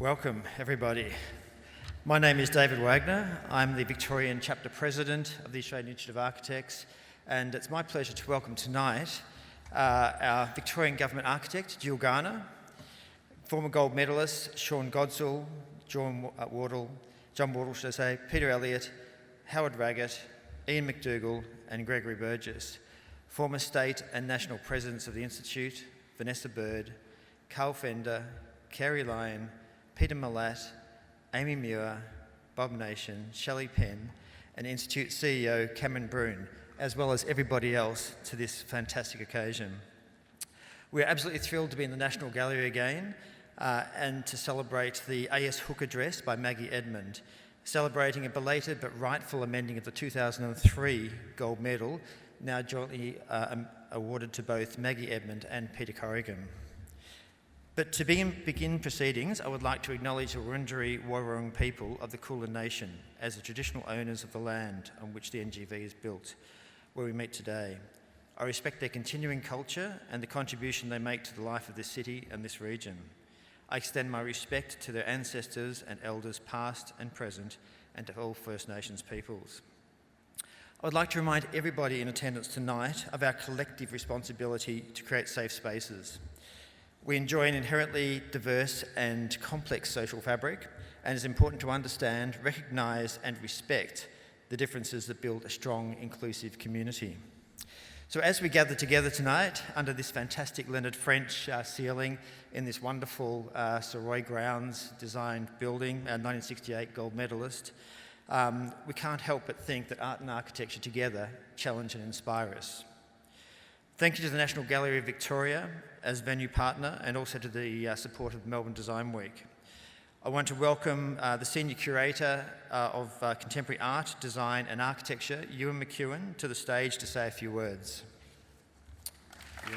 Welcome, everybody. My name is David Wagner. I'm the Victorian Chapter President of the Australian Institute of Architects, and it's my pleasure to welcome tonight our Victorian Government architect, Jill Garner, former gold medalists Sean Godsall, John Wardle, Peter Elliott, Howard Raggett, Ian McDougall, and Gregory Burgess, former state and national presidents of the Institute, Vanessa Bird, Carl Fender, Kerry Lyon, Peter Malat, Amy Muir, Bob Nation, Shelley Penn, and Institute CEO Cameron Brune, as well as everybody else to this fantastic occasion. We're absolutely thrilled to be in the National Gallery again and to celebrate the A.S. Hook Address by Maggie Edmond, celebrating a belated but rightful amending of the 2003 gold medal, now jointly awarded to both Maggie Edmond and Peter Corrigan. But to begin proceedings, I would like to acknowledge the Wurundjeri Woi-wurrung people of the Kulin Nation as the traditional owners of the land on which the NGV is built, where we meet today. I respect their continuing culture and the contribution they make to the life of this city and this region. I extend my respect to their ancestors and elders past and present, and to all First Nations peoples. I would like to remind everybody in attendance tonight of our collective responsibility to create safe spaces. We enjoy an inherently diverse and complex social fabric, and it's important to understand, recognise and respect the differences that build a strong, inclusive community. So as we gather together tonight under this fantastic Leonard French ceiling in this wonderful Soroy Grounds designed building, 1968 gold medalist, we can't help but think that art and architecture together challenge and inspire us. Thank you to the National Gallery of Victoria as venue partner, and also to the support of Melbourne Design Week. I want to welcome the Senior Curator of Contemporary Art, Design and Architecture, Ewan McEwen, to the stage to say a few words. Yeah.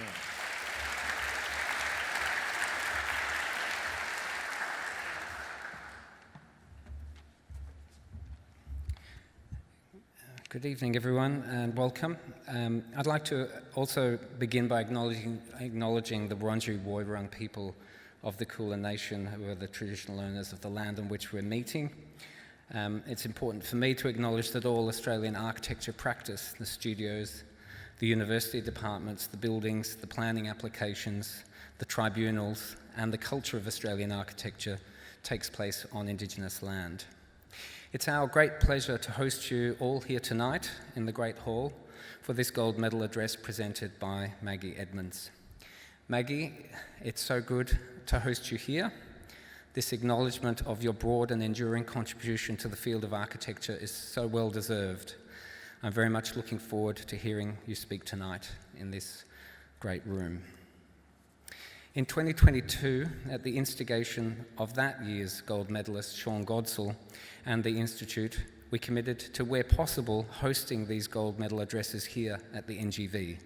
Good evening, everyone, and welcome. I'd like to also begin by acknowledging the Wurundjeri Woi-wurrung people of the Kulin Nation, who are the traditional owners of the land on which we're meeting. It's important for me to acknowledge that all Australian architecture practice, the studios, the university departments, the buildings, the planning applications, the tribunals, and the culture of Australian architecture takes place on Indigenous land. It's our great pleasure to host you all here tonight in the Great Hall for this gold medal address presented by Maggie Edmonds. Maggie, it's so good to host you here. This acknowledgement of your broad and enduring contribution to the field of architecture is so well deserved. I'm very much looking forward to hearing you speak tonight in this great room. In 2022, at the instigation of that year's gold medalist Sean Godsall and the Institute, we committed to, where possible, hosting these gold medal addresses here at the NGV.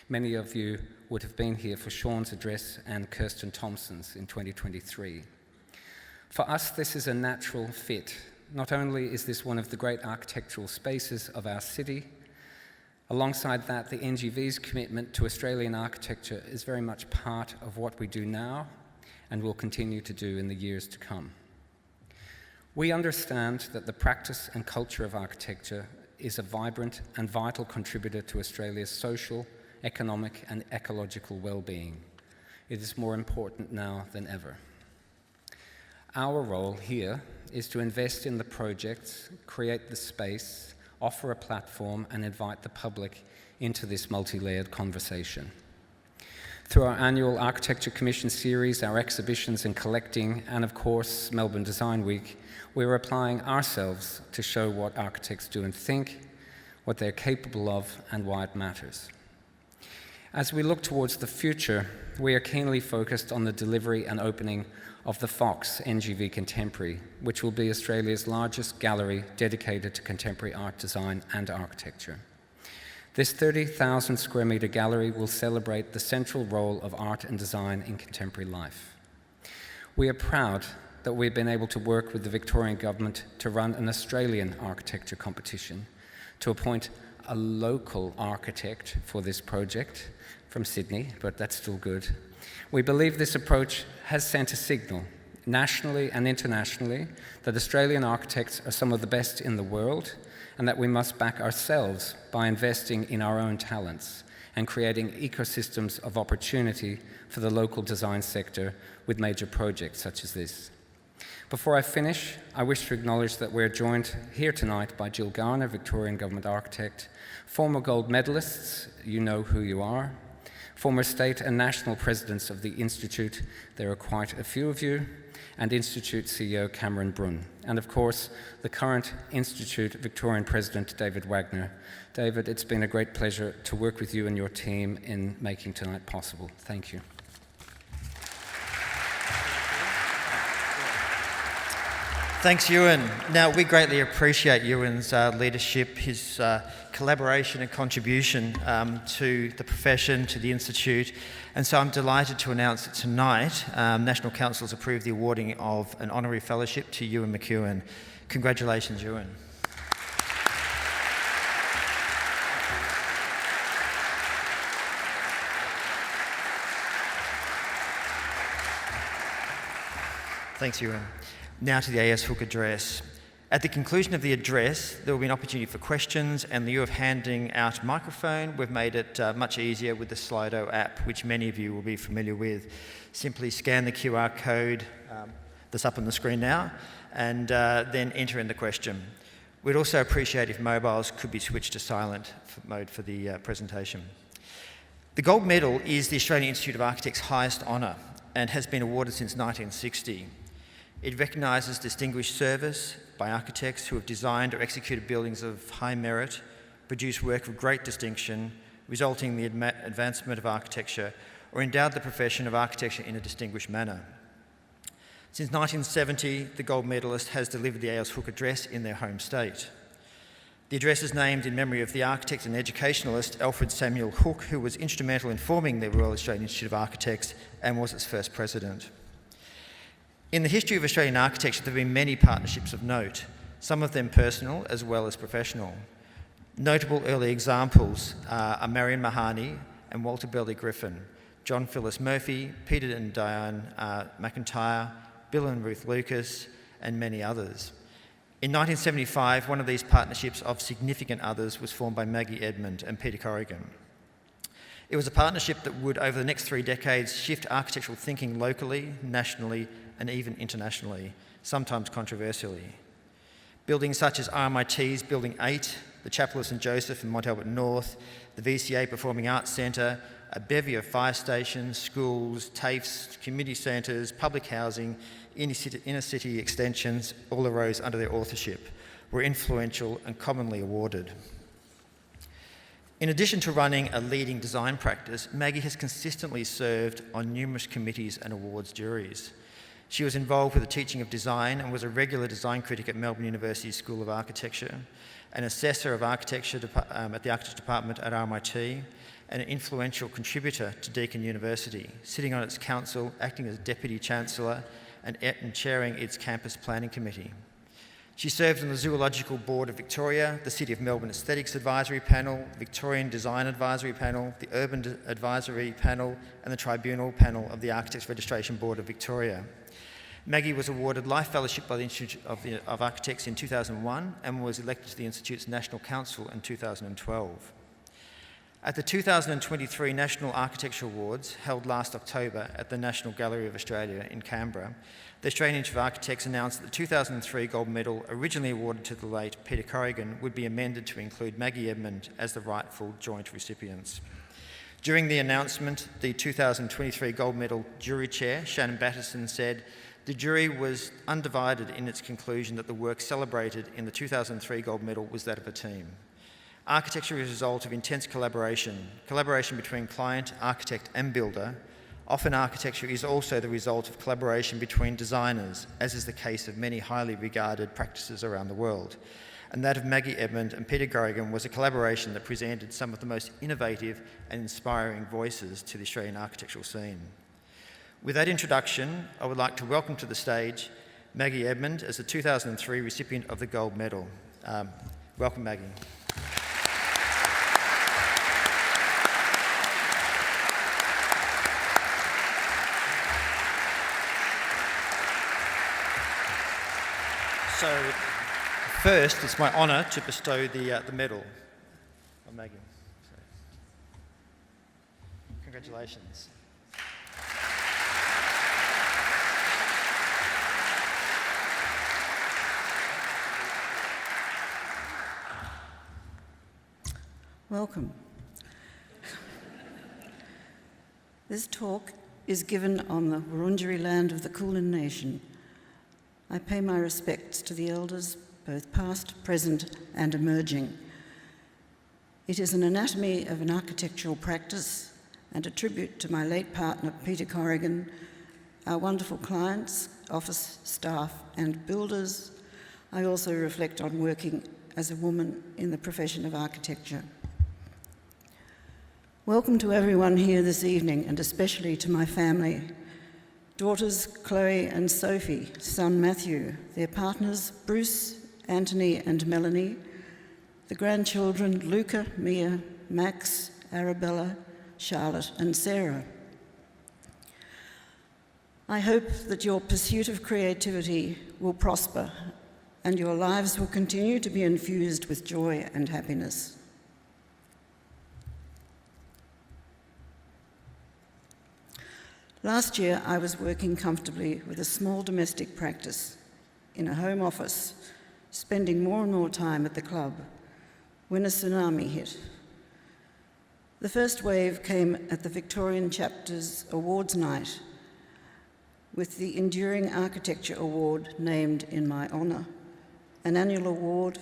Many of you would have been here for Sean's address and Kirsten Thompson's in 2023. For us, this is a natural fit. Not only is this one of the great architectural spaces of our city, alongside that, the NGV's commitment to Australian architecture is very much part of what we do now and will continue to do in the years to come. We understand that the practice and culture of architecture is a vibrant and vital contributor to Australia's social, economic and ecological well-being. It is more important now than ever. Our role here is to invest in the projects, create the space, offer a platform and invite the public into this multi-layered conversation. Through our annual Architecture Commission series, our exhibitions and collecting, and of course Melbourne Design Week, we're applying ourselves to show what architects do and think, what they're capable of and why it matters. As we look towards the future, we are keenly focused on the delivery and opening of the Fox NGV Contemporary, which will be Australia's largest gallery dedicated to contemporary art, design and architecture. This 30,000 square metre gallery will celebrate the central role of art and design in contemporary life. We are proud that we've been able to work with the Victorian Government to run an Australian architecture competition, to appoint a local architect for this project from Sydney, but that's still good. We believe this approach has sent a signal nationally and internationally, that Australian architects are some of the best in the world, and that we must back ourselves by investing in our own talents and creating ecosystems of opportunity for the local design sector with major projects such as this. Before I finish, I wish to acknowledge that we're joined here tonight by Jill Garner, Victorian Government Architect, former gold medalists, you know who you are, former state and national presidents of the Institute, there are quite a few of you, and Institute CEO Cameron Brun, and of course, the current Institute Victorian President David Wagner. David, it's been a great pleasure to work with you and your team in making tonight possible. Thank you. Thanks, Ewan. Now, we greatly appreciate Ewan's leadership, his collaboration and contribution to the profession, to the Institute, and so I'm delighted to announce that tonight National Council has approved the awarding of an honorary fellowship to Ewan McEwen. Congratulations, Ewan. Thanks, Ewan. Now to the AS Hook address. At the conclusion of the address, there will be an opportunity for questions, and in lieu of handing out a microphone, we've made it much easier with the Slido app, which many of you will be familiar with. Simply scan the QR code that's up on the screen now, and then enter in the question. We'd also appreciate if mobiles could be switched to silent mode for the presentation. The Gold Medal is the Australian Institute of Architects' highest honour and has been awarded since 1960. It recognises distinguished service by architects who have designed or executed buildings of high merit, produced work of great distinction, resulting in the advancement of architecture, or endowed the profession of architecture in a distinguished manner. Since 1970, the Gold Medalist has delivered the AS Hook Address in their home state. The address is named in memory of the architect and educationalist Alfred Samuel Hooke, who was instrumental in forming the Royal Australian Institute of Architects and was its first president. In the history of Australian architecture, there have been many partnerships of note, some of them personal as well as professional. Notable early examples are Marion Mahoney and Walter Burley Griffin, John Phyllis Murphy, Peter and Diane McIntyre, Bill and Ruth Lucas, and many others. In 1975, one of these partnerships of significant others was formed by Maggie Edmond and Peter Corrigan. It was a partnership that would, over the next 3 decades, shift architectural thinking locally, nationally, and even internationally, sometimes controversially. Buildings such as RMIT's Building 8, the Chapel of St Joseph in Mont Albert North, the VCA Performing Arts Centre, a bevy of fire stations, schools, TAFEs, community centres, public housing, inner city extensions, all arose under their authorship, were influential and commonly awarded. In addition to running a leading design practice, Maggie has consistently served on numerous committees and awards juries. She was involved with the teaching of design and was a regular design critic at Melbourne University School of Architecture, an assessor of architecture at the Architecture Department at RMIT, and an influential contributor to Deakin University, sitting on its council, acting as Deputy Chancellor, and chairing its campus planning committee. She served on the Zoological Board of Victoria, the City of Melbourne Aesthetics Advisory Panel, Victorian Design Advisory Panel, the Urban Advisory Panel, and the Tribunal Panel of the Architects Registration Board of Victoria. Maggie was awarded Life Fellowship by the Institute of Architects in 2001 and was elected to the Institute's National Council in 2012. At the 2023 National Architecture Awards, held last October at the National Gallery of Australia in Canberra, the Australian Institute of Architects announced that the 2003 Gold Medal, originally awarded to the late Peter Corrigan, would be amended to include Maggie Edmond as the rightful joint recipients. During the announcement, the 2023 Gold Medal jury chair, Shannon Batterson, said, "The jury was undivided in its conclusion that the work celebrated in the 2003 Gold Medal was that of a team. Architecture is a result of intense collaboration between client, architect and builder. Often architecture is also the result of collaboration between designers, as is the case of many highly regarded practices around the world. And that of Maggie Edmond and Peter Corrigan was a collaboration that presented some of the most innovative and inspiring voices to the Australian architectural scene." With that introduction, I would like to welcome to the stage Maggie Edmond as the 2003 recipient of the Gold Medal. Welcome, Maggie. So first, it's my honour to bestow the medal on Maggie. So, congratulations. Welcome. This talk is given on the Wurundjeri land of the Kulin Nation. I pay my respects to the elders, both past, present, and emerging. It is an anatomy of an architectural practice and a tribute to my late partner, Peter Corrigan, our wonderful clients, office staff, and builders. I also reflect on working as a woman in the profession of architecture. Welcome to everyone here this evening, and especially to my family. Daughters Chloe and Sophie, son Matthew, their partners Bruce, Anthony and Melanie, the grandchildren Luca, Mia, Max, Arabella, Charlotte and Sarah. I hope that your pursuit of creativity will prosper and your lives will continue to be infused with joy and happiness. Last year, I was working comfortably with a small domestic practice in a home office, spending more and more time at the club, when a tsunami hit. The first wave came at the Victorian Chapter's Awards Night, with the Enduring Architecture Award named in my honour, an annual award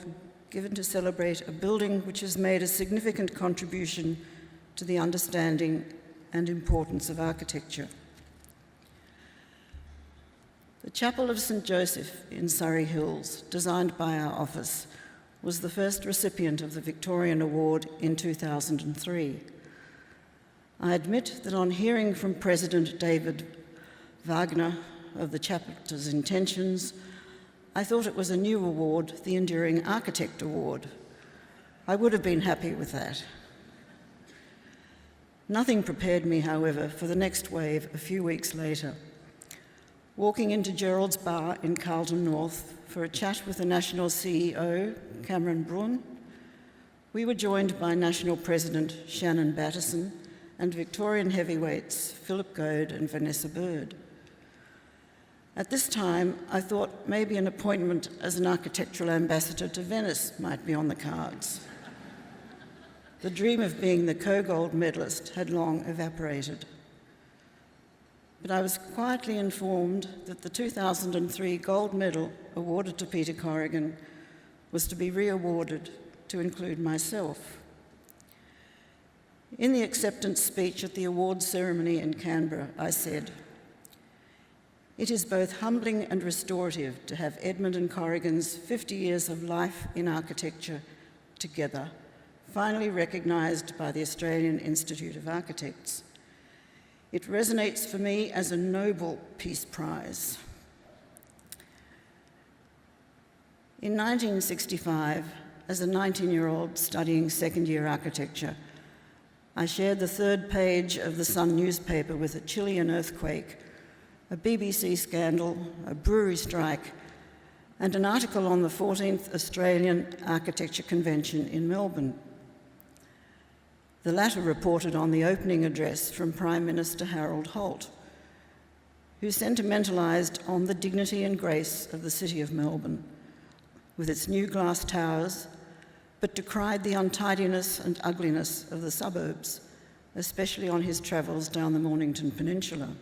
given to celebrate a building which has made a significant contribution to the understanding and importance of architecture. The Chapel of St Joseph in Surrey Hills, designed by our office, was the first recipient of the Victorian Award in 2003. I admit that on hearing from President David Wagner of the chapter's intentions, I thought it was a new award, the Enduring Architect Award. I would have been happy with that. Nothing prepared me, however, for the next wave a few weeks later. Walking into Gerald's Bar in Carlton North for a chat with the National CEO, Cameron Brun, we were joined by National President Shannon Batterson and Victorian heavyweights Philip Goad and Vanessa Bird. At this time, I thought maybe an appointment as an architectural ambassador to Venice might be on the cards. The dream of being the co-gold medalist had long evaporated. But I was quietly informed that the 2003 gold medal awarded to Peter Corrigan was to be re-awarded to include myself. In the acceptance speech at the awards ceremony in Canberra, I said, "It is both humbling and restorative to have Edmond and Corrigan's 50 years of life in architecture together, finally recognised by the Australian Institute of Architects. It resonates for me as a Nobel Peace Prize." In 1965, as a 19-year-old studying second-year architecture, I shared the third page of the Sun newspaper with a Chilean earthquake, a BBC scandal, a brewery strike, and an article on the 14th Australian Architecture Convention in Melbourne. The latter reported on the opening address from Prime Minister Harold Holt, who sentimentalised on the dignity and grace of the city of Melbourne, with its new glass towers, but decried the untidiness and ugliness of the suburbs, especially on his travels down the Mornington Peninsula.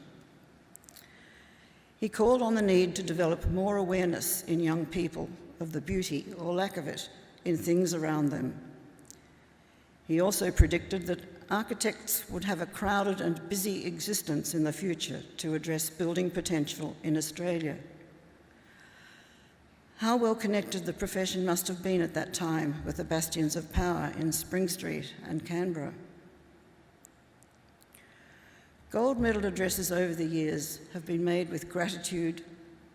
He called on the need to develop more awareness in young people of the beauty, or lack of it, in things around them. He also predicted that architects would have a crowded and busy existence in the future to address building potential in Australia. How well connected the profession must have been at that time with the bastions of power in Spring Street and Canberra. Gold medal addresses over the years have been made with gratitude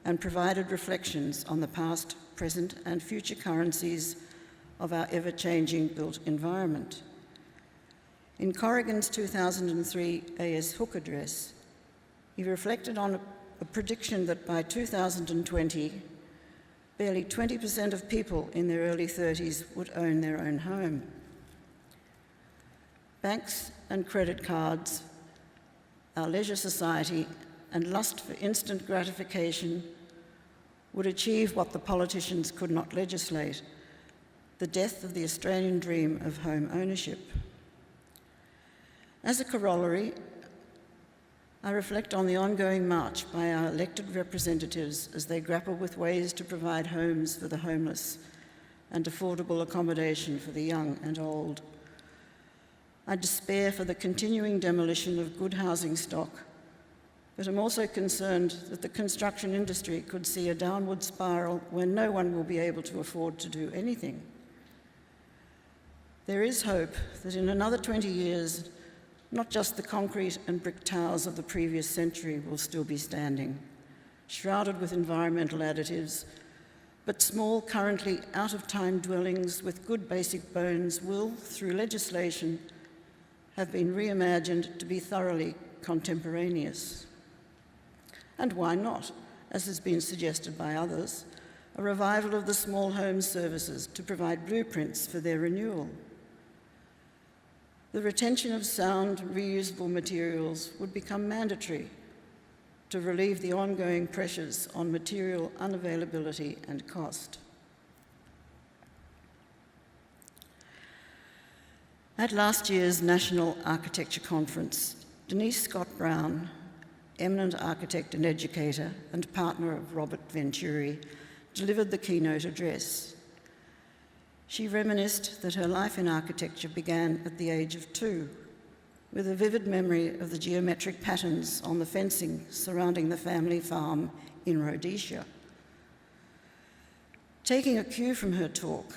and provided reflections on the past, present and future currencies of our ever-changing built environment. In Corrigan's 2003 AS Hook barely 20% of people in their early 30s would own their own home. Banks and credit cards, our leisure society, and lust for instant gratification would achieve what the politicians could not legislate: the death of the Australian dream of home ownership. As a corollary, I reflect on the ongoing march by our elected representatives as they grapple with ways to provide homes for the homeless and affordable accommodation for the young and old. I despair for the continuing demolition of good housing stock, but I'm also concerned that the construction industry could see a downward spiral where no one will be able to afford to do anything. There is hope that in another 20 years, not just the concrete and brick towers of the previous century will still be standing, shrouded with environmental additives, but small, currently out-of-time dwellings with good basic bones will, through legislation, have been reimagined to be thoroughly contemporaneous. And why not, as has been suggested by others, a revival of the small home services to provide blueprints for their renewal? The retention of sound, reusable materials would become mandatory to relieve the ongoing pressures on material unavailability and cost. At last year's National Architecture Conference, Denise Scott Brown, eminent architect and educator and partner of Robert Venturi, delivered the keynote address. She reminisced that her life in architecture began at the age of 2, with a vivid memory of the geometric patterns on the fencing surrounding the family farm in Rhodesia. Taking a cue from her talk,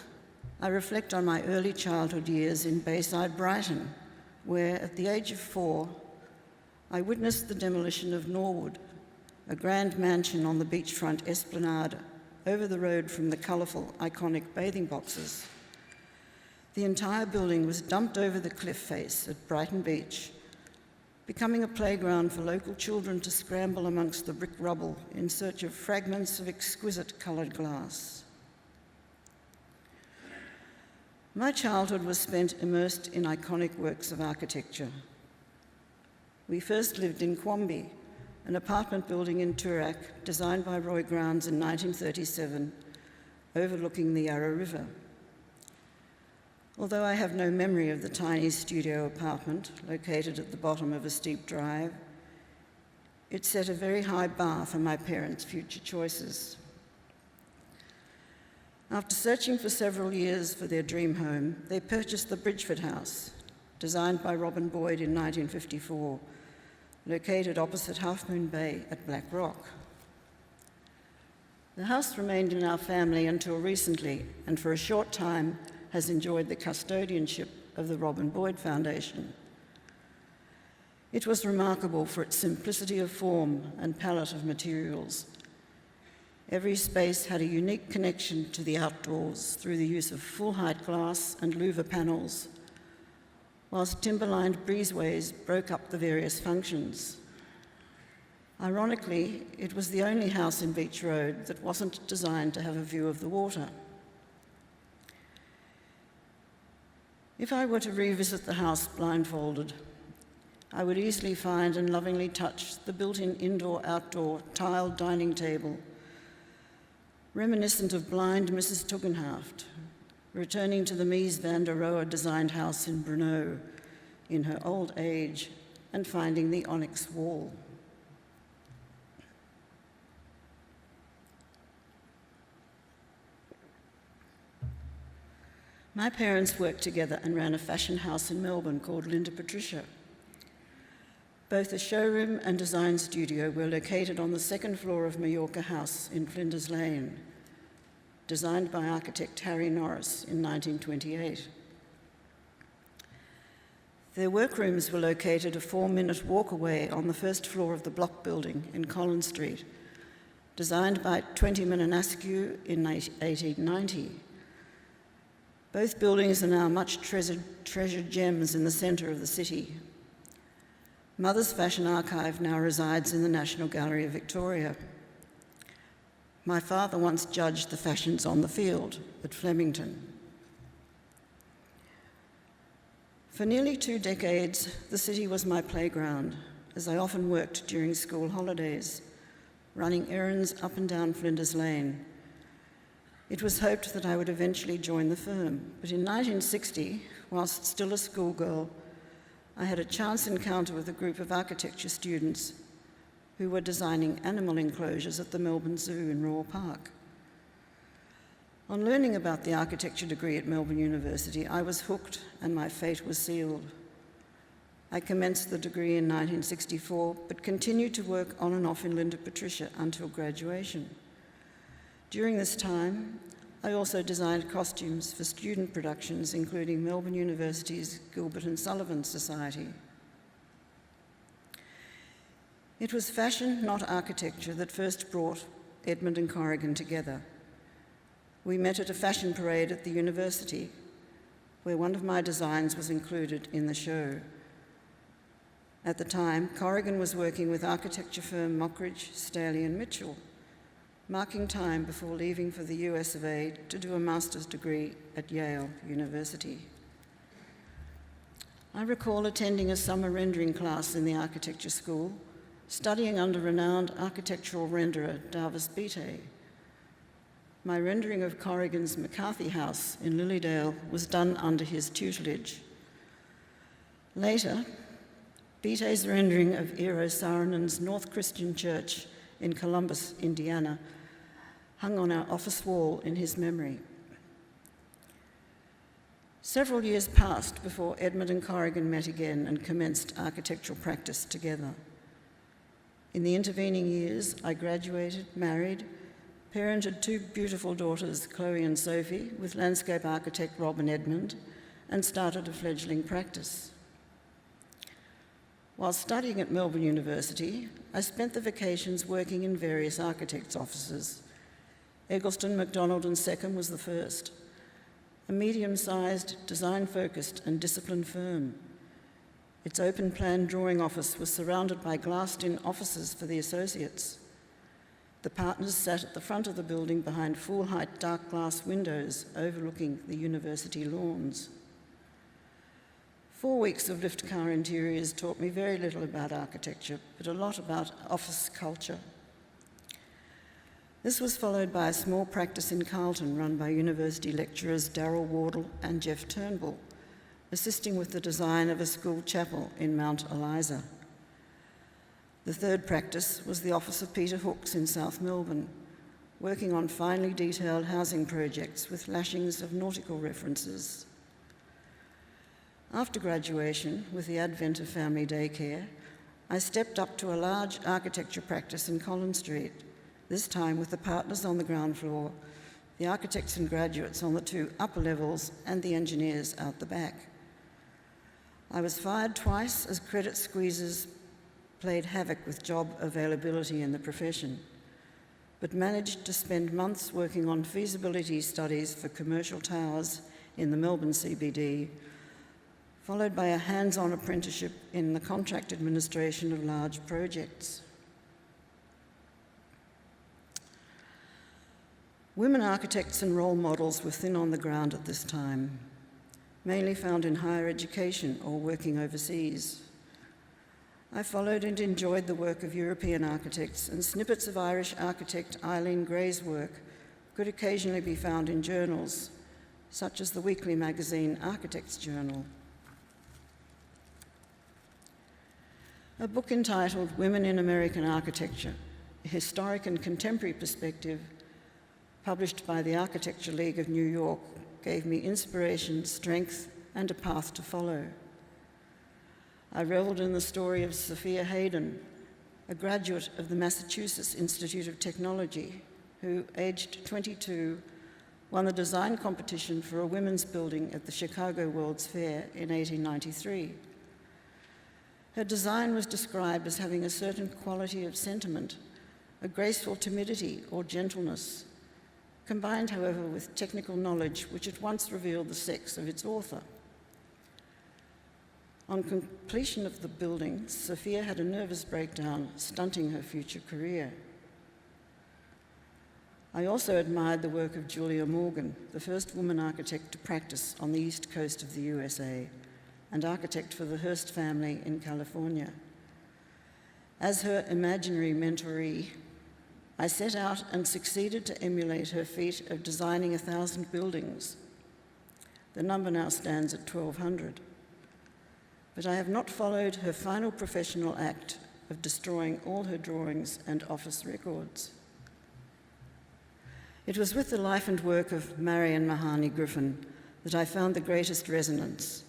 I reflect on my early childhood years in Bayside, Brighton, where at the age of 4, I witnessed the demolition of Norwood, a grand mansion on the beachfront esplanade over the road from the colourful, iconic bathing boxes. The entire building was dumped over the cliff face at Brighton Beach, becoming a playground for local children to scramble amongst the brick rubble in search of fragments of exquisite coloured glass. My childhood was spent immersed in iconic works of architecture. We first lived in Quamby, an apartment building in Toorak designed by Roy Grounds in 1937, overlooking the Yarra River. Although I have no memory of the tiny studio apartment located at the bottom of a steep drive, it set a very high bar for my parents' future choices. After searching for several years for their dream home, they purchased the Bridgeford House, designed by Robin Boyd in 1954, located opposite Half Moon Bay at Black Rock. The house remained in our family until recently, and for a short time has enjoyed the custodianship of the Robin Boyd Foundation. It was remarkable for its simplicity of form and palette of materials. Every space had a unique connection to the outdoors through the use of full-height glass and louver panels, whilst timber-lined breezeways broke up the various functions. Ironically, it was the only house in Beach Road that wasn't designed to have a view of the water. If I were to revisit the house blindfolded, I would easily find and lovingly touch the built-in indoor-outdoor tiled dining table, reminiscent of blind Mrs. Tugendhaft, returning to the Mies van der Rohe designed house in Brno in her old age and finding the onyx wall. My parents worked together and ran a fashion house in Melbourne called Linda Patricia. Both the showroom and design studio were located on the second floor of Mallorca House in Flinders Lane, designed by architect Harry Norris in 1928. Their workrooms were located a 4-minute walk away on the first floor of the block building in Collins Street, designed by Twentyman and Askew in 1890. Both buildings are now much treasured gems in the centre of the city. Mother's Fashion Archive now resides in the National Gallery of Victoria. My father once judged the fashions on the field at Flemington. For nearly 2 decades, the city was my playground, as I often worked during school holidays, running errands up and down Flinders Lane. It was hoped that I would eventually join the firm, but in 1960, whilst still a schoolgirl, I had a chance encounter with a group of architecture students who were designing animal enclosures at the Melbourne Zoo in Royal Park. On learning about the architecture degree at Melbourne University, I was hooked and my fate was sealed. I commenced the degree in 1964, but continued to work on and off in Linda Patricia until graduation. During this time, I also designed costumes for student productions, including Melbourne University's Gilbert and Sullivan Society. It was fashion, not architecture, that first brought Edmond and Corrigan together. We met at a fashion parade at the university, where one of my designs was included in the show. At the time, Corrigan was working with architecture firm Mockridge, Staley and Mitchell, marking time before leaving for the US of A to do a master's degree at Yale University. I recall attending a summer rendering class in the architecture school, studying under renowned architectural renderer Davis Beattie. My rendering of Corrigan's McCarthy House in Lilydale was done under his tutelage. Later, Beattie's rendering of Eero Saarinen's North Christian Church in Columbus, Indiana, hung on our office wall in his memory. Several years passed before Edmond and Corrigan met again and commenced architectural practice together. In the intervening years, I graduated, married, parented 2 beautiful daughters, Chloe and Sophie, with landscape architect Robin Edmond, and started a fledgling practice. While studying at Melbourne University, I spent the vacations working in various architects' offices. Eggleston, MacDonald and Seckham was the first, a medium-sized, design-focused and disciplined firm. Its open-plan drawing office was surrounded by glassed-in offices for the associates. The partners sat at the front of the building behind full-height dark glass windows overlooking the university lawns. 4 weeks of lift car interiors taught me very little about architecture, but a lot about office culture. This was followed by a small practice in Carlton run by university lecturers Darryl Wardle and Jeff Turnbull, assisting with the design of a school chapel in Mount Eliza. The third practice was the office of Peter Hooks in South Melbourne, working on finely detailed housing projects with lashings of nautical references. After graduation, with the advent of family daycare, I stepped up to a large architecture practice in Collins Street, this time with the partners on the ground floor, the architects and graduates on the 2 upper levels, and the engineers out the back. I was fired twice as credit squeezes played havoc with job availability in the profession, but managed to spend months working on feasibility studies for commercial towers in the Melbourne CBD, followed by a hands-on apprenticeship in the contract administration of large projects. Women architects and role models were thin on the ground at this time, mainly found in higher education or working overseas. I followed and enjoyed the work of European architects, and snippets of Irish architect Eileen Gray's work could occasionally be found in journals, such as the weekly magazine Architects Journal. A book entitled Women in American Architecture, a historic and contemporary perspective, published by the Architecture League of New York, gave me inspiration, strength, and a path to follow. I reveled in the story of Sophia Hayden, a graduate of the Massachusetts Institute of Technology, who, aged 22, won the design competition for a women's building at the Chicago World's Fair in 1893. Her design was described as having a certain quality of sentiment, a graceful timidity or gentleness, combined, however, with technical knowledge which at once revealed the sex of its author. On completion of the building, Sophia had a nervous breakdown, stunting her future career. I also admired the work of Julia Morgan, the first woman architect to practice on the east coast of the USA and architect for the Hearst family in California. As her imaginary mentoree, I set out and succeeded to emulate her feat of designing 1,000 buildings. The number now stands at 1,200. But I have not followed her final professional act of destroying all her drawings and office records. It was with the life and work of Marion Mahoney Griffin that I found the greatest resonance.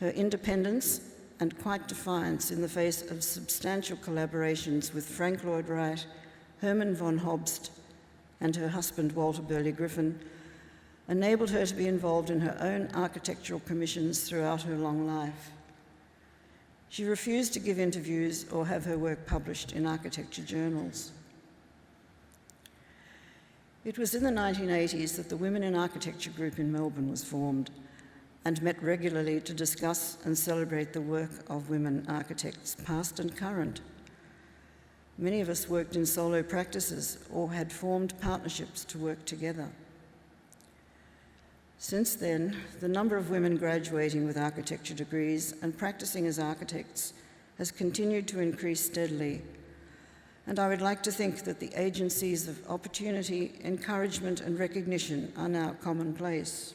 Her independence and quiet defiance in the face of substantial collaborations with Frank Lloyd Wright, Herman von Hobst, and her husband Walter Burley Griffin enabled her to be involved in her own architectural commissions throughout her long life. She refused to give interviews or have her work published in architecture journals. It was in the 1980s that the Women in Architecture group in Melbourne was formed and met regularly to discuss and celebrate the work of women architects, past and current. Many of us worked in solo practices or had formed partnerships to work together. Since then, the number of women graduating with architecture degrees and practicing as architects has continued to increase steadily, and I would like to think that the agencies of opportunity, encouragement, and recognition are now commonplace.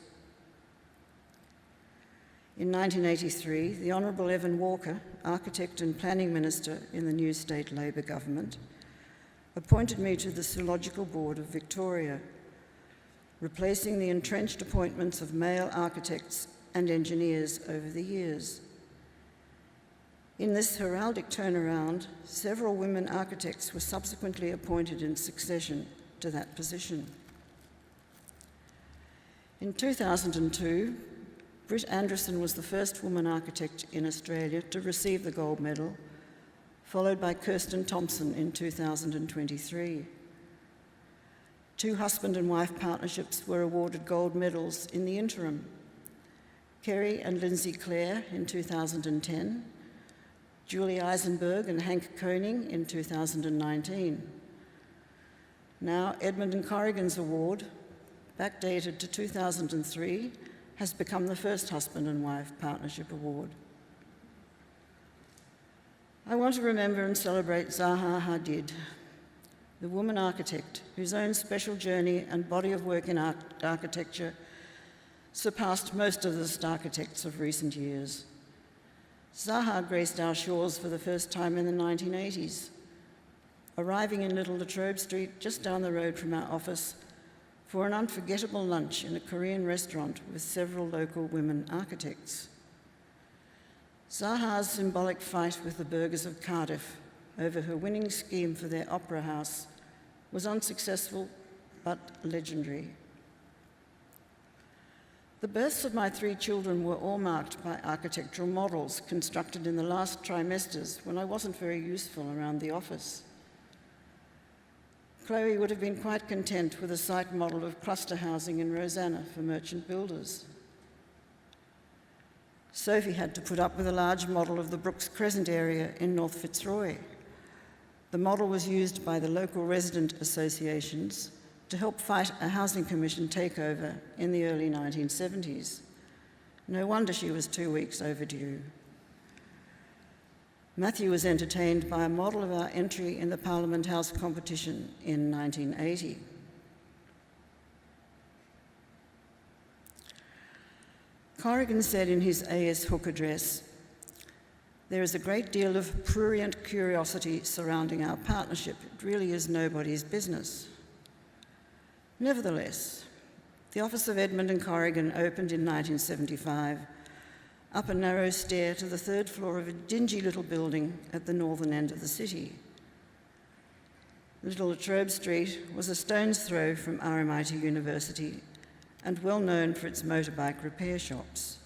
In 1983, the Honourable Evan Walker, Architect and Planning Minister in the new state Labor government, appointed me to the Zoological Board of Victoria, replacing the entrenched appointments of male architects and engineers over the years. In this heraldic turnaround, several women architects were subsequently appointed in succession to that position. In 2002, Britt Anderson was the first woman architect in Australia to receive the gold medal, followed by Kirsten Thompson in 2023. 2 husband and wife partnerships were awarded gold medals in the interim. Kerry and Lindsay Clare in 2010, Julie Eisenberg and Hank Koning in 2019. Now, Edmond and Corrigan's award, backdated to 2003, has become the first husband and wife partnership award. I want to remember and celebrate Zaha Hadid, the woman architect whose own special journey and body of work in architecture surpassed most of the architects of recent years. Zaha graced our shores for the first time in the 1980s, arriving in Little Latrobe Street, just down the road from our office, for an unforgettable lunch in a Korean restaurant with several local women architects. Zaha's symbolic fight with the burghers of Cardiff over her winning scheme for their opera house was unsuccessful but legendary. The births of my 3 children were all marked by architectural models constructed in the last trimesters when I wasn't very useful around the office. Chloe would have been quite content with a site model of cluster housing in Rosanna for merchant builders. Sophie had to put up with a large model of the Brooks Crescent area in North Fitzroy. The model was used by the local resident associations to help fight a housing commission takeover in the early 1970s. No wonder she was 2 weeks overdue. Matthew was entertained by a model of our entry in the Parliament House competition in 1980. Corrigan said in his A.S. Hook address, "There is a great deal of prurient curiosity surrounding our partnership. It really is nobody's business." Nevertheless, the office of Edmond and Corrigan opened in 1975, up a narrow stair to the 3rd floor of a dingy little building at the northern end of the city. Little Latrobe Street was a stone's throw from RMIT University and well known for its motorbike repair shops.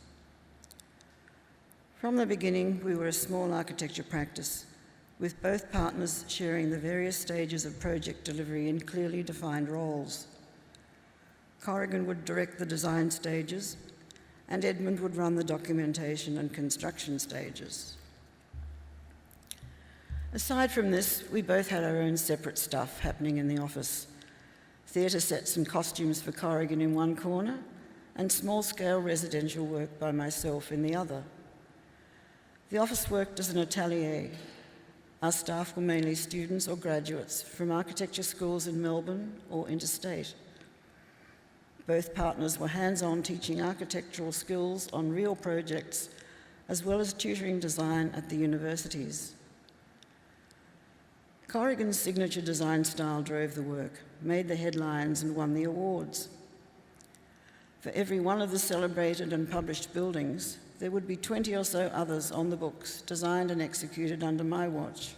From the beginning, we were a small architecture practice, with both partners sharing the various stages of project delivery in clearly defined roles. Corrigan would direct the design stages, and Edmond would run the documentation and construction stages. Aside from this, we both had our own separate stuff happening in the office. theatre sets and costumes for Corrigan in one corner, and small-scale residential work by myself in the other. The office worked as an atelier. Our staff were mainly students or graduates from architecture schools in Melbourne or interstate. Both partners were hands-on teaching architectural skills on real projects, as well as tutoring design at the universities. Corrigan's signature design style drove the work, made the headlines and won the awards. For every one of the celebrated and published buildings, there would be 20 or so others on the books, designed and executed under my watch.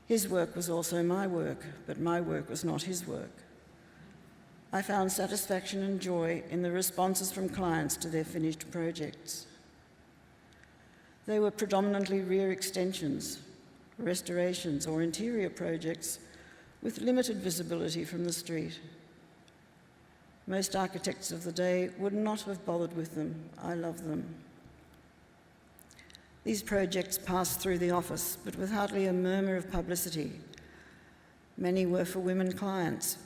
His work was also my work, but my work was not his work. I found satisfaction and joy in the responses from clients to their finished projects. They were predominantly rear extensions, restorations, or interior projects with limited visibility from the street. Most architects of the day would not have bothered with them. I love them. These projects passed through the office, but with hardly a murmur of publicity. Many were for women clients.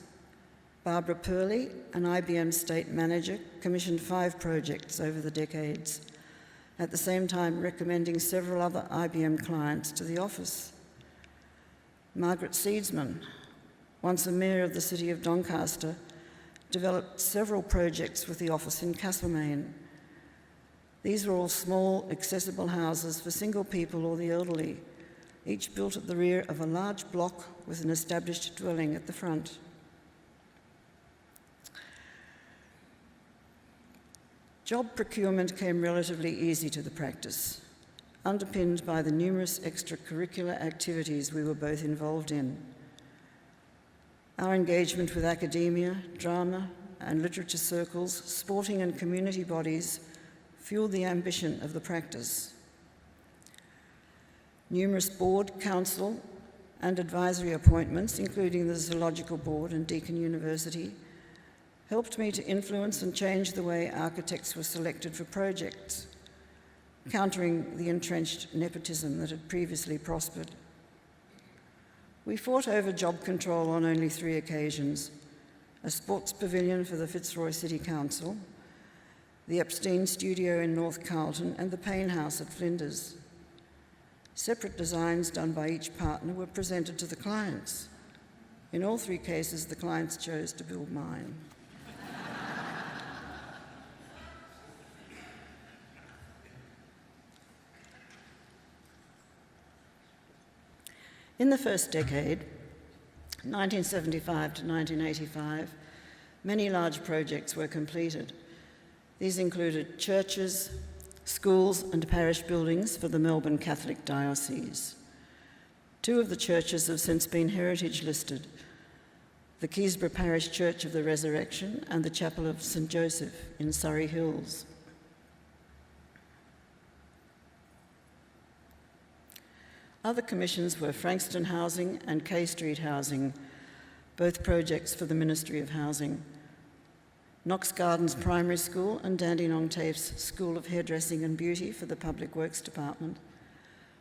Barbara Purley, an IBM state manager, commissioned 5 projects over the decades, at the same time recommending several other IBM clients to the office. Margaret Seedsman, once a mayor of the city of Doncaster, developed several projects with the office in Castlemaine. These were all small, accessible houses for single people or the elderly, each built at the rear of a large block with an established dwelling at the front. Job procurement came relatively easy to the practice, underpinned by the numerous extracurricular activities we were both involved in. Our engagement with academia, drama, and literature circles, sporting and community bodies fueled the ambition of the practice. Numerous board, council, and advisory appointments, including the Zoological Board and Deakin University, helped me to influence and change the way architects were selected for projects, countering the entrenched nepotism that had previously prospered. We fought over job control on only 3 occasions: a sports pavilion for the Fitzroy City Council, the Epstein Studio in North Carlton, and the Payne House at Flinders. Separate designs done by each partner were presented to the clients. In all 3 cases, the clients chose to build mine. In the first decade, 1975 to 1985, many large projects were completed. These included churches, schools, and parish buildings for the Melbourne Catholic Diocese. 2 of the churches have since been heritage listed: the Keysborough Parish Church of the Resurrection and the Chapel of St Joseph in Surrey Hills. Other commissions were Frankston Housing and K Street Housing, both projects for the Ministry of Housing, Knox Gardens Primary School and Dandenong Tafe's School of Hairdressing and Beauty for the Public Works Department,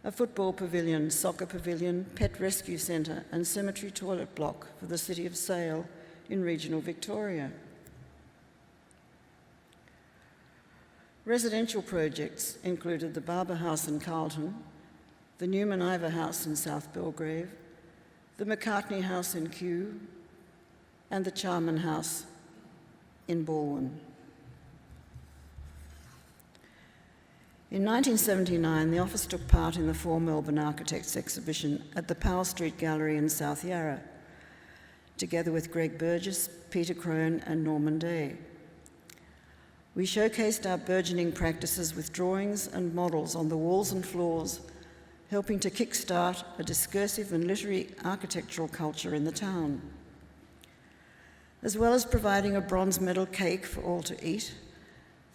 a football pavilion, soccer pavilion, pet rescue centre and cemetery toilet block for the City of Sale in regional Victoria. Residential projects included the Barber House in Carlton, the Newman Ivor House in South Belgrave, the McCartney House in Kew, and the Charman House in Balwyn. In 1979, the office took part in the 4 Melbourne Architects exhibition at the Powell Street Gallery in South Yarra, together with Greg Burgess, Peter Crone, and Norman Day. We showcased our burgeoning practices with drawings and models on the walls and floors, helping to kickstart a discursive and literary architectural culture in the town. As well as providing a bronze medal cake for all to eat,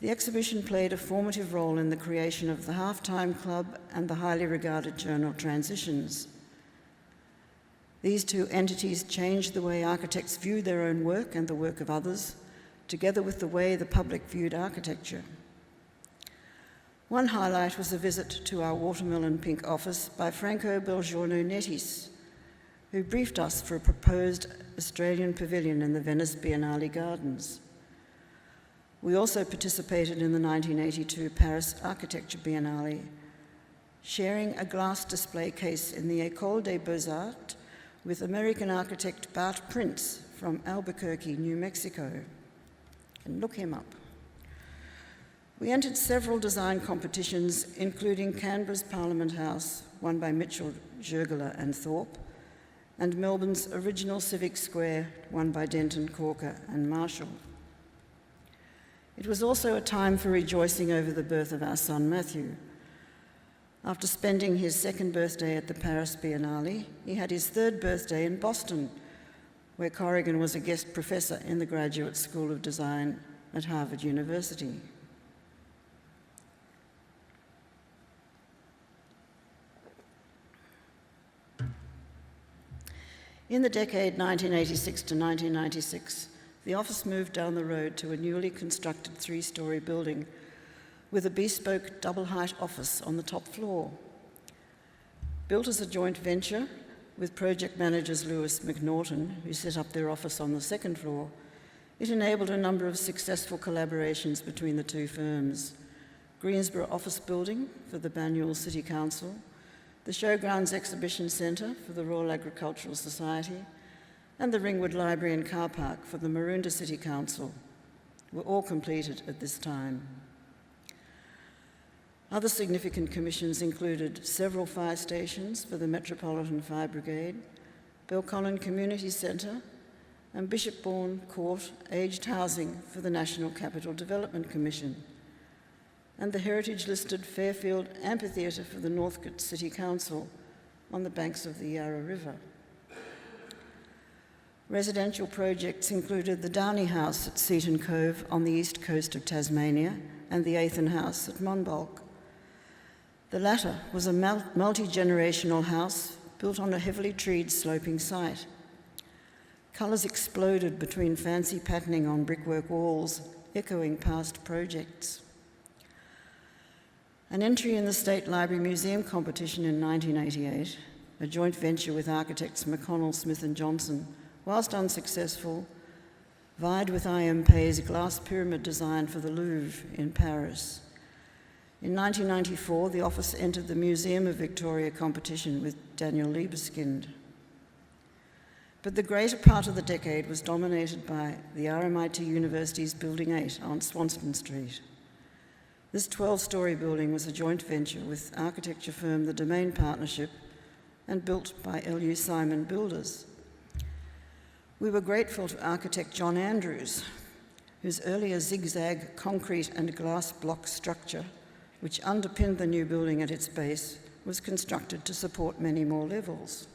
the exhibition played a formative role in the creation of the Halftime Club and the highly regarded journal Transitions. These 2 entities changed the way architects viewed their own work and the work of others, together with the way the public viewed architecture. One highlight was a visit to our watermelon pink office by Franco Belgiorno Nettis, who briefed us for a proposed Australian pavilion in the Venice Biennale Gardens. We also participated in the 1982 Paris Architecture Biennale, sharing a glass display case in the École des Beaux-Arts with American architect Bart Prince from Albuquerque, New Mexico. And look him up. We entered several design competitions, including Canberra's Parliament House, won by Mitchell, Jurgler and Thorpe, and Melbourne's original Civic Square, won by Denton, Corker and Marshall. It was also a time for rejoicing over the birth of our son Matthew. After spending his second birthday at the Paris Biennale, he had his third birthday in Boston, where Corrigan was a guest professor in the Graduate School of Design at Harvard University. In the decade 1986 to 1996, the office moved down the road to a newly constructed three-storey building with a bespoke double-height office on the top floor. Built as a joint venture with project managers Lewis McNaughton, who set up their office on the second floor, it enabled a number of successful collaborations between the two firms: Greensborough Office Building for the Banyule City Council, the Showgrounds Exhibition Centre for the Royal Agricultural Society, and the Ringwood Library and Car Park for the Maroondah City Council were all completed at this time. Other significant commissions included several fire stations for the Metropolitan Fire Brigade, Belconnen Community Centre, and Bishopbourne Court Aged Housing for the National Capital Development Commission, and the heritage-listed Fairfield Amphitheatre for the Northcote City Council on the banks of the Yarra River. Residential projects included the Downey House at Seaton Cove on the east coast of Tasmania and the Athen House at Monbulk. The latter was a multi-generational house built on a heavily treed sloping site. Colours exploded between fancy patterning on brickwork walls, echoing past projects. An entry in the State Library Museum competition in 1988, a joint venture with architects McConnell, Smith and Johnson, whilst unsuccessful, vied with I.M. Pei's glass pyramid design for the Louvre in Paris. In 1994, the office entered the Museum of Victoria competition with Daniel Liebeskind. But the greater part of the decade was dominated by the RMIT University's Building 8 on Swanston Street. This 12-storey building was a joint venture with architecture firm The Domain Partnership and built by LU Simon Builders. We were grateful to architect John Andrews, whose earlier zigzag concrete and glass block structure, which underpinned the new building at its base, was constructed to support many more levels.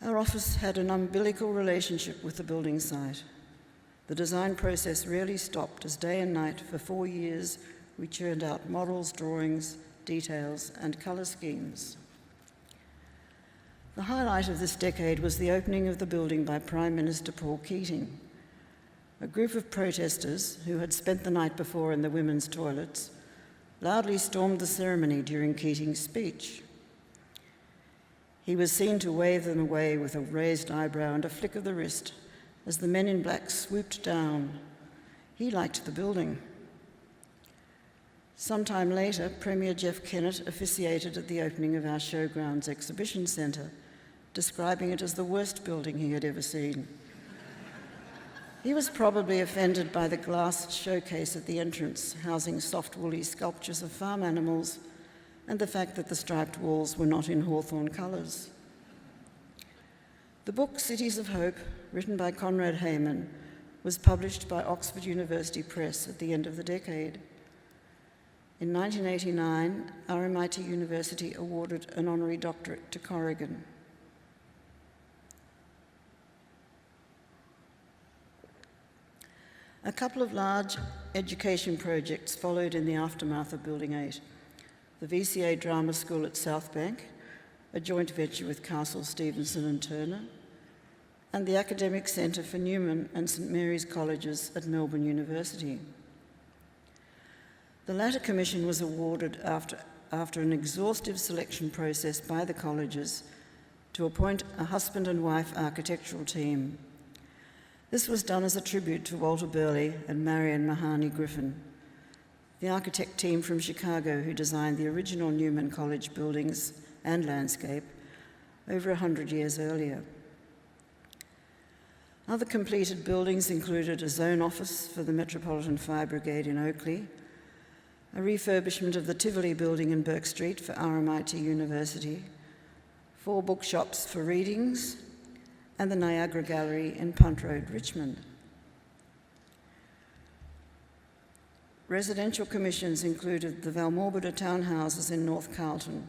Our office had an umbilical relationship with the building site. The design process rarely stopped, as day and night for 4 years we churned out models, drawings, details, and colour schemes. The highlight of this decade was the opening of the building by Prime Minister Paul Keating. A group of protesters, who had spent the night before in the women's toilets, loudly stormed the ceremony during Keating's speech. He was seen to wave them away with a raised eyebrow and a flick of the wrist as the men in black swooped down. He liked the building. Sometime later, Premier Jeff Kennett officiated at the opening of our Showgrounds Exhibition Centre, describing it as the worst building he had ever seen. He was probably offended by the glass showcase at the entrance, housing soft woolly sculptures of farm animals, and the fact that the striped walls were not in hawthorn colours. The book Cities of Hope, written by Conrad Hayman, was published by Oxford University Press at the end of the decade. In 1989, RMIT University awarded an honorary doctorate to Corrigan. A couple of large education projects followed in the aftermath of Building 8. The VCA Drama School at Southbank, a joint venture with Castle, Stevenson and Turner, and the Academic Centre for Newman and St Mary's Colleges at Melbourne University. The latter commission was awarded after an exhaustive selection process by the colleges to appoint a husband and wife architectural team. This was done as a tribute to Walter Burley and Marion Mahoney Griffin, the architect team from Chicago who designed the original Newman College buildings and landscape over 100 years earlier. Other completed buildings included a zone office for the Metropolitan Fire Brigade in Oakley, a refurbishment of the Tivoli building in Burke Street for RMIT University, 4 bookshops for readings, and the Niagara Gallery in Punt Road, Richmond. Residential commissions included the Valmorbida townhouses in North Carlton,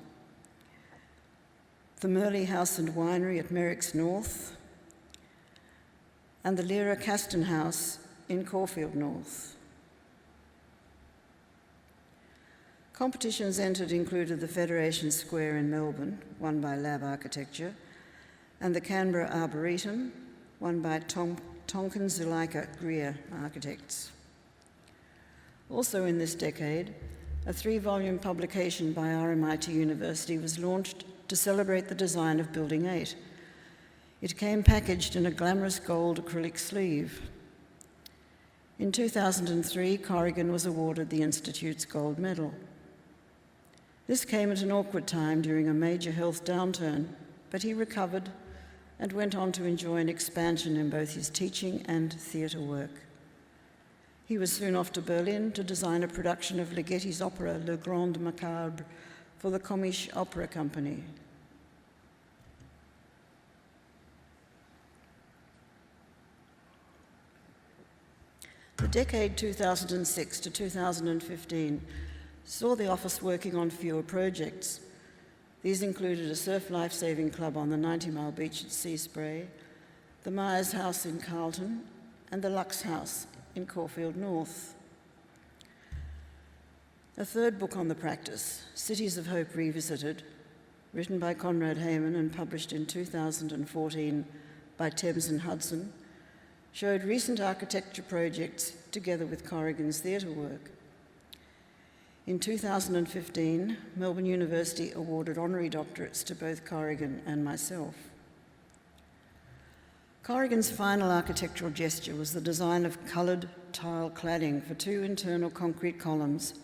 the Merley House and Winery at Merricks North, and the Lyra Caston House in Caulfield North. Competitions entered included the Federation Square in Melbourne, won by Lab Architecture, and the Canberra Arboretum, won by Tonkin Zuleika Greer Architects. Also in this decade, a 3-volume publication by RMIT University was launched to celebrate the design of Building 8. It came packaged in a glamorous gold acrylic sleeve. In 2003, Corrigan was awarded the Institute's Gold Medal. This came at an awkward time during a major health downturn, but he recovered and went on to enjoy an expansion in both his teaching and theatre work. He was soon off to Berlin to design a production of Ligeti's opera Le Grand Macabre for the Komische Opera Company. The decade 2006 to 2015 saw the office working on fewer projects. These included a surf lifesaving club on the 90 Mile Beach at Sea Spray, the Myers House in Carlton, and the Lux House in Caulfield North. A third book on the practice, Cities of Hope Revisited, written by Conrad Heyman and published in 2014 by Thames and Hudson, showed recent architecture projects together with Corrigan's theatre work. In 2015, Melbourne University awarded honorary doctorates to both Corrigan and myself. Corrigan's final architectural gesture was the design of coloured tile cladding for 2 internal concrete columns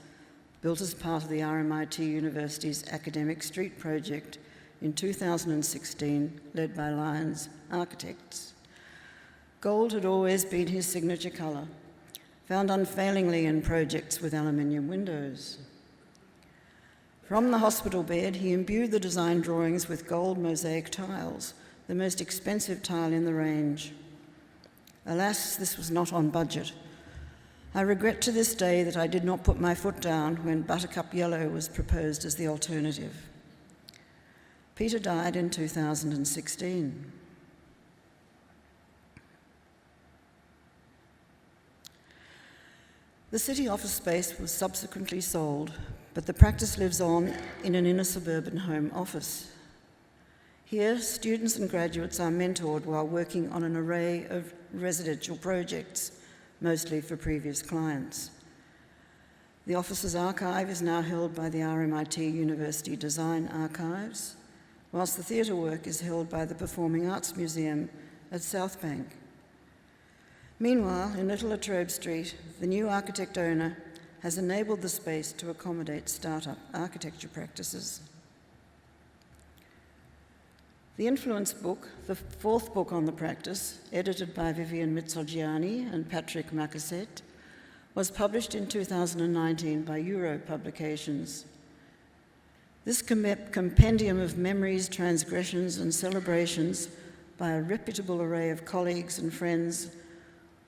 built as part of the RMIT University's academic street project in 2016, led by Lyons Architects. Gold had always been his signature colour, found unfailingly in projects with aluminium windows. From the hospital bed, he imbued the design drawings with gold mosaic tiles, the most expensive tile in the range. Alas, this was not on budget. I regret to this day that I did not put my foot down when Buttercup Yellow was proposed as the alternative. Peter died in 2016. The city office space was subsequently sold, but the practice lives on in an inner suburban home office. Here, students and graduates are mentored while working on an array of residential projects, mostly for previous clients. The office's archive is now held by the RMIT University Design Archives, whilst the theatre work is held by the Performing Arts Museum at South Bank. Meanwhile, in Little Latrobe Street, the new architect owner has enabled the space to accommodate start-up architecture practices. The Influence book, the 4th book on the practice, edited by Vivian Mizzogiani and Patrick Macasset, was published in 2019 by Euro Publications. This compendium of memories, transgressions, and celebrations by a reputable array of colleagues and friends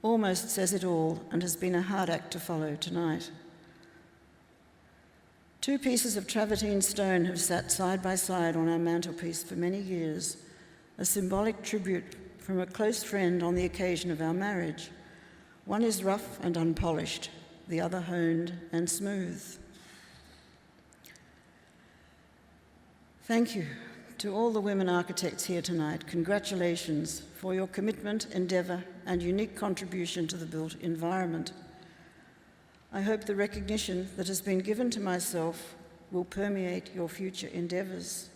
almost says it all and has been a hard act to follow tonight. 2 pieces of travertine stone have sat side by side on our mantelpiece for many years, a symbolic tribute from a close friend on the occasion of our marriage. One is rough and unpolished, the other honed and smooth. Thank you to all the women architects here tonight. Congratulations for your commitment, endeavour, and unique contribution to the built environment. I hope the recognition that has been given to myself will permeate your future endeavours.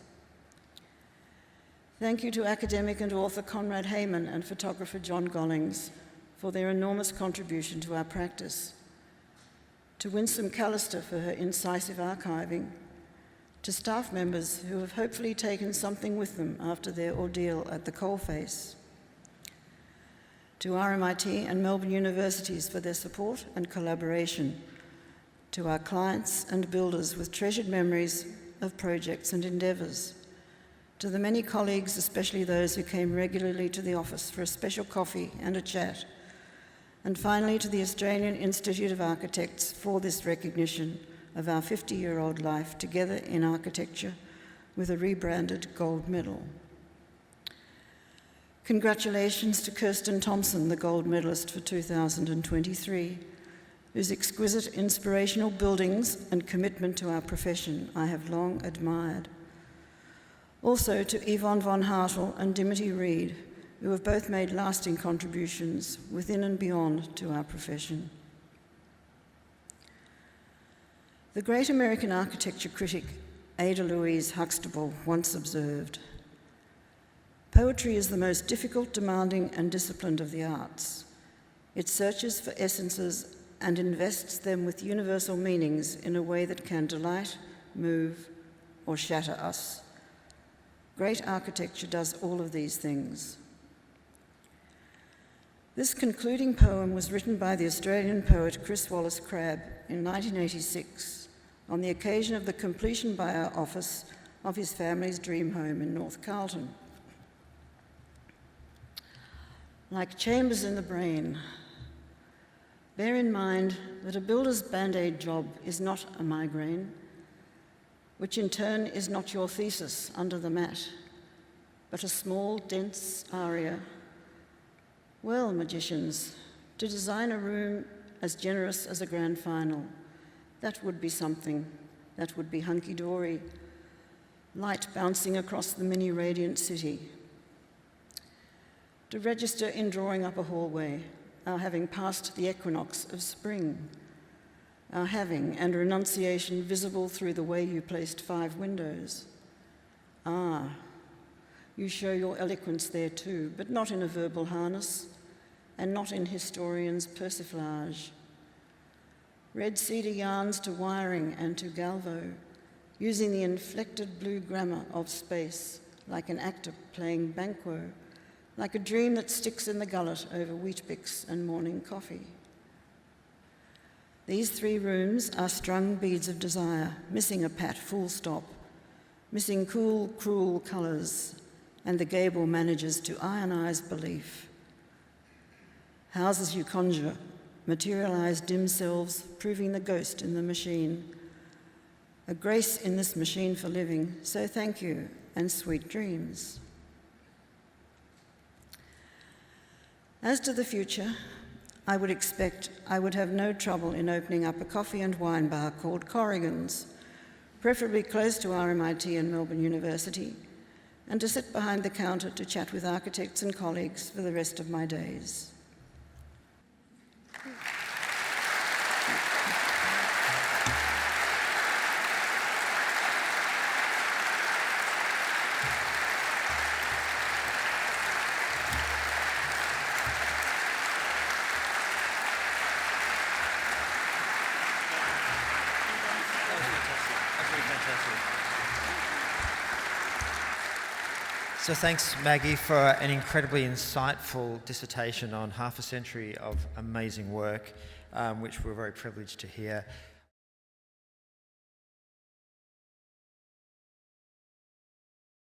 Thank you to academic and author Conrad Hayman and photographer John Gollings for their enormous contribution to our practice. To Winsome Callister for her incisive archiving. To staff members who have hopefully taken something with them after their ordeal at the coalface. To RMIT and Melbourne universities for their support and collaboration. To our clients and builders with treasured memories of projects and endeavours. To the many colleagues, especially those who came regularly to the office for a special coffee and a chat. And finally, to the Australian Institute of Architects for this recognition of our 50-year-old life together in architecture with a rebranded gold medal. Congratulations to Kirsten Thompson, the gold medalist for 2023, whose exquisite inspirational buildings and commitment to our profession I have long admired. Also to Yvonne von Hartel and Dimity Reid, who have both made lasting contributions within and beyond to our profession. The great American architecture critic Ada Louise Huxtable once observed, "Poetry is the most difficult, demanding, and disciplined of the arts. It searches for essences and invests them with universal meanings in a way that can delight, move, or shatter us. Great architecture does all of these things." This concluding poem was written by the Australian poet Chris Wallace Crabb in 1986 on the occasion of the completion by our office of his family's dream home in North Carlton. Like chambers in the brain, bear in mind that a builder's Band-Aid job is not a migraine, which in turn is not your thesis under the mat, but a small, dense aria. Well, magicians, to design a room as generous as a grand final, that would be something. That would be hunky-dory, light bouncing across the mini radiant city. To register in drawing up a hallway, our having passed the equinox of spring, our having and renunciation visible through the way you placed 5 windows. Ah, you show your eloquence there too, but not in a verbal harness, and not in historians' persiflage. Red cedar yarns to wiring and to galvo, using the inflected blue grammar of space, like an actor playing banquo, like a dream that sticks in the gullet over Weet-Bix and morning coffee. These 3 rooms are strung beads of desire, missing a pat full stop, missing cool, cruel colours, and the gable manages to ionize belief. Houses you conjure, materialize dim selves, proving the ghost in the machine. A grace in this machine for living, so thank you, and sweet dreams. As to the future, I would expect I would have no trouble in opening up a coffee and wine bar called Corrigan's, preferably close to RMIT and Melbourne University, and to sit behind the counter to chat with architects and colleagues for the rest of my days. So thanks, Maggie, for an incredibly insightful dissertation on half a century of amazing work, which we're very privileged to hear.